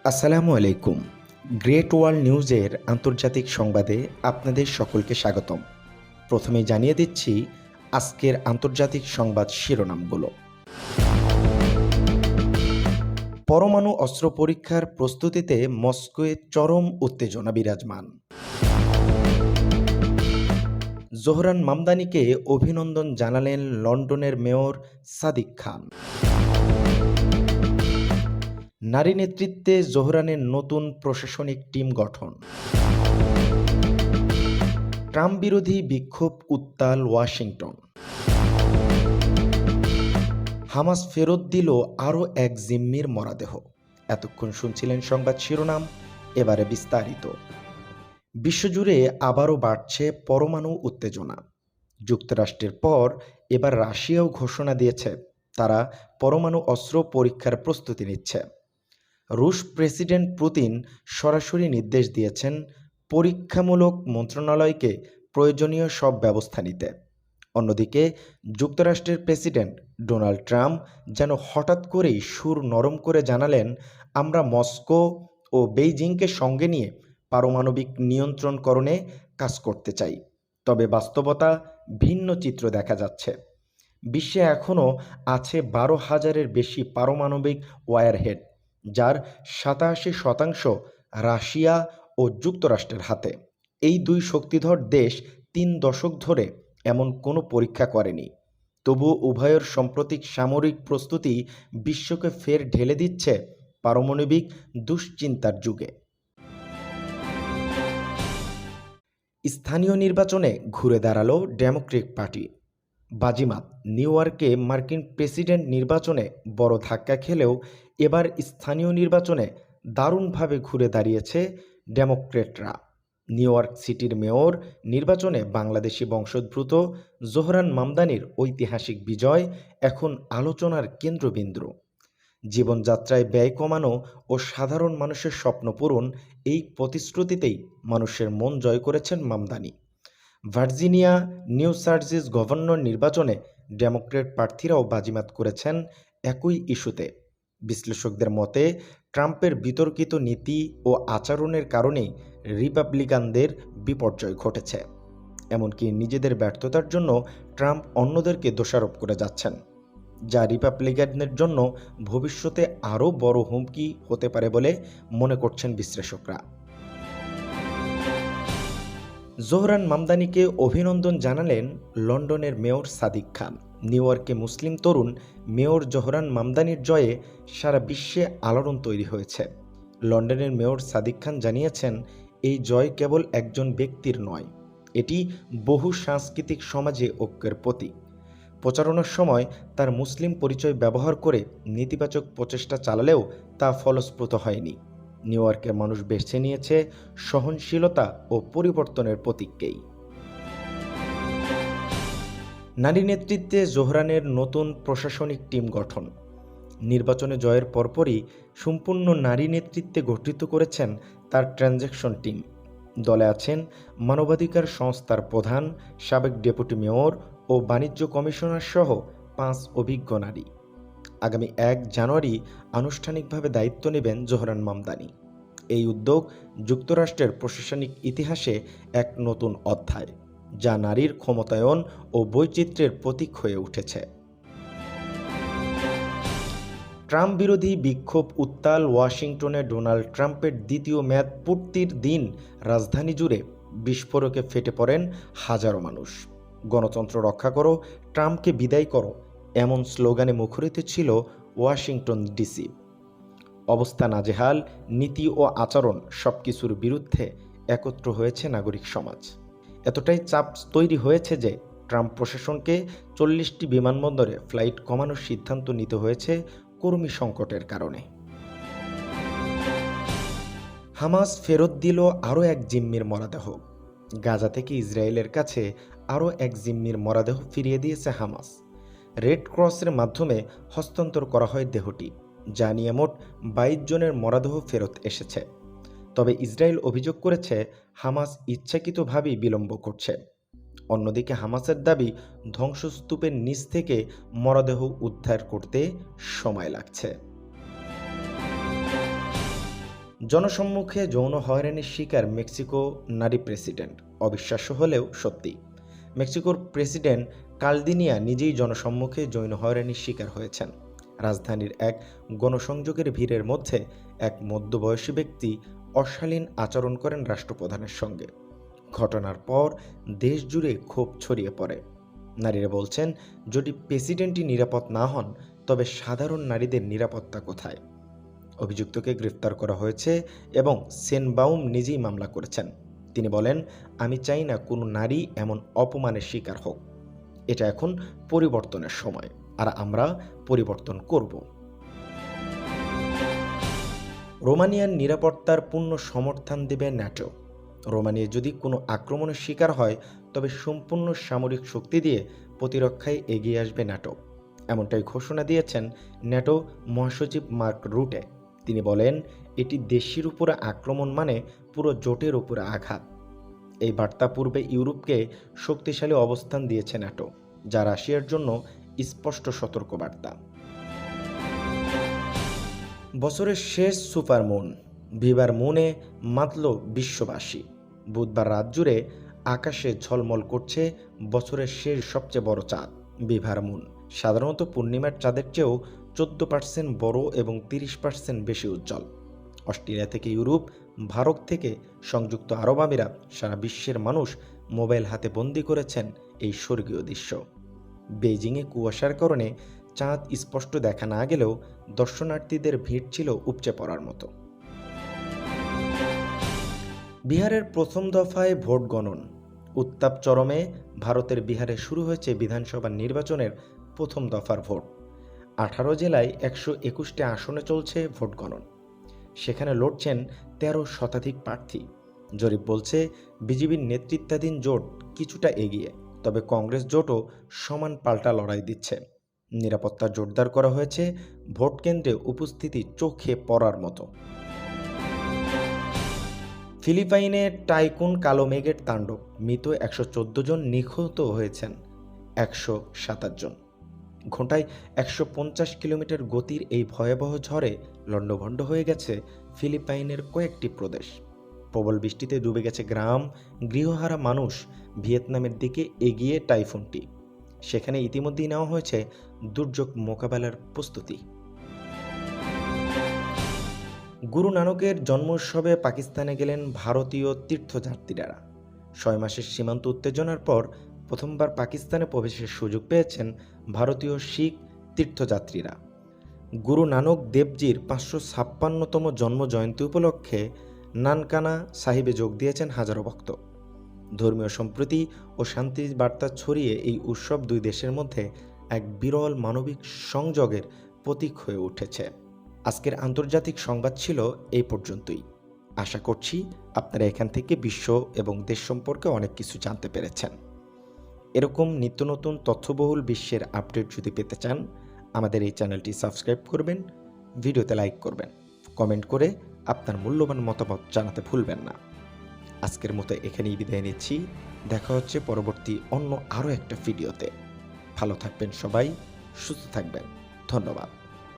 আসসালামু আলাইকুম। Great world নিউজের আন্তর্জাতিক সংবাদে আপনাদের সকলকে স্বাগতম। প্রথমেই জানিয়ে দিচ্ছি আজকের আন্তর্জাতিক সংবাদ শিরোনামগুলো। পরমাণু অস্ত্র পরীক্ষার প্রস্তুতিতে মস্কোয় চরম উত্তেজনা বিরাজমান। জোহরান মামদানিকে অভিনন্দন জানালেন লন্ডনের মেয়র সাদিক খান। নারী নেতৃত্বে জোহরানের নতুন প্রশাসনিক টিম গঠন। ট্রাম্প বিরোধী বিক্ষোভ উত্তাল ওয়াশিংটন। হামাস ফেরত দিল আরও এক জিম্মির মরদেহ। এতক্ষণ শুনছিলেন সংবাদ শিরোনাম, এবারে বিস্তারিত। বিশ্বজুড়ে আবারও বাড়ছে পরমাণু উত্তেজনা। যুক্তরাষ্ট্রের পর এবার রাশিয়াও ঘোষণা দিয়েছে তারা পরমাণু অস্ত্র পরীক্ষার প্রস্তুতি নিচ্ছে। রুশ প্রেসিডেন্ট পুতিন সরাসরি নির্দেশ দিয়েছেন পরীক্ষামূলক মন্ত্রণালয়কে প্রয়োজনীয় সব ব্যবস্থা নিতে। অন্যদিকে যুক্তরাষ্ট্রের প্রেসিডেন্ট ডোনাল্ড ট্রাম্প যেন হঠাৎ করেই সুর নরম করে জানালেন, আমরা মস্কো ও বেইজিংকে সঙ্গে নিয়ে পারমাণবিক নিয়ন্ত্রণকরণে কাজ করতে চাই। তবে বাস্তবতা ভিন্ন চিত্র দেখা যাচ্ছে। বিশ্বে এখনও আছে 12,000-এর বেশি পারমাণবিক ওয়ারহেড, যার 87% রাশিয়া ও যুক্তরাষ্ট্রের হাতে। এই দুই শক্তিধর দেশ 3 দশক ধরে এমন কোনো পরীক্ষা করেনি। তবুও উভয়ের সাম্প্রতিক সামরিক প্রস্তুতি বিশ্বকে ফের ঢেলে দিচ্ছে পারমাণবিক দুশ্চিন্তার যুগে। স্থানীয় নির্বাচনে ঘুরে দাঁড়ালো ডেমোক্রেটিক পার্টি। বাজিমাত নিউ ইয়র্কে মার্কিন প্রেসিডেন্ট নির্বাচনে বড় ধাক্কা খেলেও এবার স্থানীয় নির্বাচনে দারুণভাবে ঘুরে দাঁড়িয়েছে ডেমোক্রেটরা। নিউ ইয়র্ক সিটির মেয়র নির্বাচনে বাংলাদেশি বংশোদ্ভূত জোহরান মামদানির ঐতিহাসিক বিজয় এখন আলোচনার কেন্দ্রবিন্দু। জীবনযাত্রায় ব্যয় কমানো ও সাধারণ মানুষের স্বপ্ন পূরণ, এই প্রতিশ্রুতিতেই মানুষের মন জয় করেছেন মামদানি। ভার্জিনিয়া, নিউ জার্সির গভর্নর নির্বাচনে ডেমোক্র্যাট প্রার্থীরাও বাজিমাত করেছেন একই ইস্যুতে। বিশ্লেষকদের মতে ট্রাম্পের বিতর্কিত নীতি ও আচরণের কারণেই রিপাবলিকানদের বিপর্যয় ঘটেছে। এমনকি নিজেদের ব্যর্থতার জন্য ট্রাম্প অন্যদেরকে দোষারোপ করে যাচ্ছেন, যা রিপাবলিকানদের জন্য ভবিষ্যতে আরও বড় হুমকি হতে পারে বলে মনে করছেন বিশ্লেষকরা। জোহরান মামদানিকে অভিনন্দন জানালেন লন্ডনের মেয়র সাদিক খান। নিউ ইয়র্কে মুসলিম তরুণ মেয়র জোহরান মামদানির জয়ে সারা বিশ্বে আলোড়ন তৈরি হয়েছে। লন্ডনের মেয়র সাদিক খান জানিয়েছেন, এই জয় কেবল একজন ব্যক্তির নয়, এটি বহু সাংস্কৃতিক সমাজে ঐক্যের প্রতীক। প্রচারণার সময় তার মুসলিম পরিচয় ব্যবহার করে নেতিবাচক প্রচেষ্টা চালালেও তা ফলপ্রসূ হয়নি। নিউ ইয়র্কের মানুষ বেছে নিয়েছে সহনশীলতা ও পরিবর্তনের প্রতীককেই। নারী নেতৃত্বে জোহরানের নতুন প্রশাসনিক টিম গঠন। নির্বাচনে জয়ের পরপরই সম্পূর্ণ নারী নেতৃত্বে গঠিত করেছেন তার ট্রানজ্যাকশন টিম। দলে আছেন মানবাধিকার সংস্থার প্রধান, সাবেক ডেপুটি মেয়র ও বাণিজ্য কমিশনার সহ 5 অভিজ্ঞ নারী। আগামী 1 জানুয়ারি আনুষ্ঠানিকভাবে দায়িত্ব নেবেন জোহরান মামদানি। এই উদ্যোগ যুক্তরাষ্ট্রের প্রশাসনিক ইতিহাসে এক নতুন অধ্যায়, যা নারীর ক্ষমতায়ন ও বৈচিত্র্যের প্রতীক হয়ে উঠেছে। ট্রাম্প বিরোধী বিক্ষোভ উত্তাল ওয়াশিংটনে ডোনাল্ড ট্রাম্পের দ্বিতীয় মেয়াদ পূর্তির দিন রাজধানী জুড়ে বিস্ফোরকে ফেটে পড়েন হাজারো মানুষ। গণতন্ত্র রক্ষা করো, ট্রাম্পকে বিদায় করো, এমন স্লোগানে মুখরিত ছিল ওয়াশিংটন ডিসি। অবস্থা নাজেহাল, নীতি ও আচরণ সবকিছুর বিরুদ্ধে একত্র হয়েছে নাগরিক সমাজ। এতটাই চাপ তৈরি হয়েছে যে ট্রাম্প প্রশাসনকে 40টি বিমানবন্দরে ফ্লাইট কমানোর সিদ্ধান্ত নিতে হয়েছে কর্মী সংকটের কারণে। হামাস ফেরত দিল আরও এক জিম্মির মরদেহ। গাজা থেকে ইসরায়েলের কাছে আরও এক জিম্মির মরদেহ ফিরিয়ে দিয়েছে হামাস। রেড ক্রসের মাধ্যমে হস্তান্তর করা হয় দেহটি, যা নিয়ে মোট 22 জনের মরদেহ ফেরত এসেছে। তবে ইসরায়েল অভিযোগ করেছে হামাস ইচ্ছাকৃতভাবেই বিলম্ব করছে। অন্যদিকে হামাসের দাবি, ধ্বংসস্তূপের নিচ থেকে মরদেহ উদ্ধার করতে সময় লাগছে। জনসম্মুখে যৌন হয়রানির শিকার মেক্সিকো নারী প্রেসিডেন্ট। অবিশ্বাস্য হলেও সত্যি, মেক্সিকোর প্রেসিডেন্ট কালদিনিয়া নিজেই জনসম্মুখে যৌন হয়রানির শিকার হয়েছেন। রাজধানীর এক গণসংযোগের ভিড়ের মধ্যে এক মধ্যবয়সী ব্যক্তি অশালীন আচরণ করেন রাষ্ট্রপ্রধানের সঙ্গে। ঘটনার পর দেশ জুড়ে ক্ষোভ ছড়িয়ে পড়ে। নারীরা বলছেন, যদি প্রেসিডেন্টই নিরাপদ না হন তবে সাধারণ নারীদের নিরাপত্তা কোথায়? অভিযুক্তকে গ্রেফতার করা হয়েছে এবং সেনবাউম নিজেই মামলা করেছেন। তিনি বলেন, আমি চাই না কোনো নারী এমন অপমানের শিকার হোক। এটা এখন পরিবর্তনের সময়, আর আমরা পরিবর্তন করব। রোমানিয়ার নিরাপত্তার পূর্ণ সমর্থন দেবে ন্যাটো। রোমানিয়া যদি কোনো আক্রমণের শিকার হয় তবে সম্পূর্ণ সামরিক শক্তি দিয়ে প্রতিরক্ষায় এগিয়ে আসবে ন্যাটো। এমনটাই ঘোষণা দিয়েছেন ন্যাটো মহাসচিব মার্ক রুটে। তিনি বলেন, এটি দেশের উপরে আক্রমণ মানে পুরো জোটের উপরে আঘাত। এই বার্তা পূর্বে ইউরোপকে শক্তিশালী অবস্থান দিয়েছে ন্যাটো, যা রাশিয়ার জন্য স্পষ্ট সতর্কবার্তা। বছরের শেষ সুপারমুন ভিভার মুনে মাতল বিশ্ববাসী। বুধবার রাত জুড়ে আকাশে ঝলমল করছে বছরের শেষ সবচেয়ে বড় চাঁদ ভিভার মুন। সাধারণত পূর্ণিমার চাঁদের চেয়েও 14% বড় এবং 30% বেশি উজ্জ্বল। অস্ট্রেলিয়া থেকে ইউরোপ, ভারত থেকে সংযুক্ত আরব আমিরাত, সারা বিশ্বের মানুষ মোবাইল হাতে বন্দি করেছেন এই স্বর্গীয় দৃশ্য। বেইজিংয়ে কুয়াশার কারণে চাঁদ স্পষ্ট দেখা না গেলেও দর্শনার্থীদের ভিড় ছিল উপচে পড়ার মতো। বিহারের প্রথম দফায় ভোট গণন। উত্তাপ চরমে ভারতের বিহারে শুরু হয়েছে বিধানসভা নির্বাচনের প্রথম দফার ভোট। 18 জেলায় 121টি আসনে চলছে ভোট গণন। সেখানে লড়ছেন 13 শতাধিক প্রার্থী। জরিপ বলছে বিজেপির নেতৃত্বাধীন জোট কিছুটা এগিয়ে, তবে কংগ্রেস জোটও সমান পাল্টা লড়াই দিচ্ছে। নিরাপত্তা জোরদার করা হয়েছে, ভোট কেন্দ্রে উপস্থিতি চোখে পড়ার মতো। ফিলিপাইনে টাইকুন কালো মেঘের তাণ্ডব, মৃত 114 জন, নিহত হয়েছেন 127 জন। ঘন্টায় 150 কিলোমিটার গতির এই ভয়াবহ ঝড়ে লণ্ডভণ্ড হয়ে গেছে ফিলিপাইনের কয়েকটি প্রদেশ। প্রবল বৃষ্টিতে ডুবে গেছে গ্রাম, গৃহহারা মানুষ। ভিয়েতনামের দিকে এগিয়ে টাইফুনটি। সেখানে ইতিমধ্যেই নেওয়া হয়েছে দুর্যোগ মোকাবেলার প্রস্তুতি। গুরু নানকের জন্ম উৎসবে পাকিস্তানে গেলেন ভারতীয় তীর্থযাত্রীরা। 6 মাসের সীমান্ত উত্তেজনার পর প্রথমবার পাকিস্তানে প্রবেশের সুযোগ পেয়েছেন ভারতীয় শিখ তীর্থযাত্রীরা। গুরু নানক দেবজির 556তম জন্ম জয়ন্তী উপলক্ষে নানকানা সাহিবে যোগ দিয়েছেন হাজারো ভক্ত। ধর্মীয় সম্প্রীতি ও শান্তির বার্তা ছড়িয়ে এই উৎসব দুই দেশের মধ্যে এক বিরল মানবিক সংযোগের প্রতীক হয়ে উঠেছে। আজকের আন্তর্জাতিক সংবাদ ছিল এই পর্যন্তই। আশা করছি আপনারা এখান থেকে বিশ্ব এবং দেশ সম্পর্কে অনেক কিছু জানতে পেরেছেন। এরকম নিত্য নতুন তথ্যবহুল বিশ্বের আপডেট যদি পেতে চান, আমাদের এই চ্যানেলটি সাবস্ক্রাইব করবেন, ভিডিওতে লাইক করবেন, কমেন্ট করে আপনার মূল্যবান মতামত জানাতে ভুলবেন না। আজকের মতো এখানেই বিদায় নিচ্ছি। দেখা হচ্ছে পরবর্তী অন্য আরও একটা ভিডিওতে। ভালো থাকবেন সবাই, সুস্থ থাকবেন। ধন্যবাদ।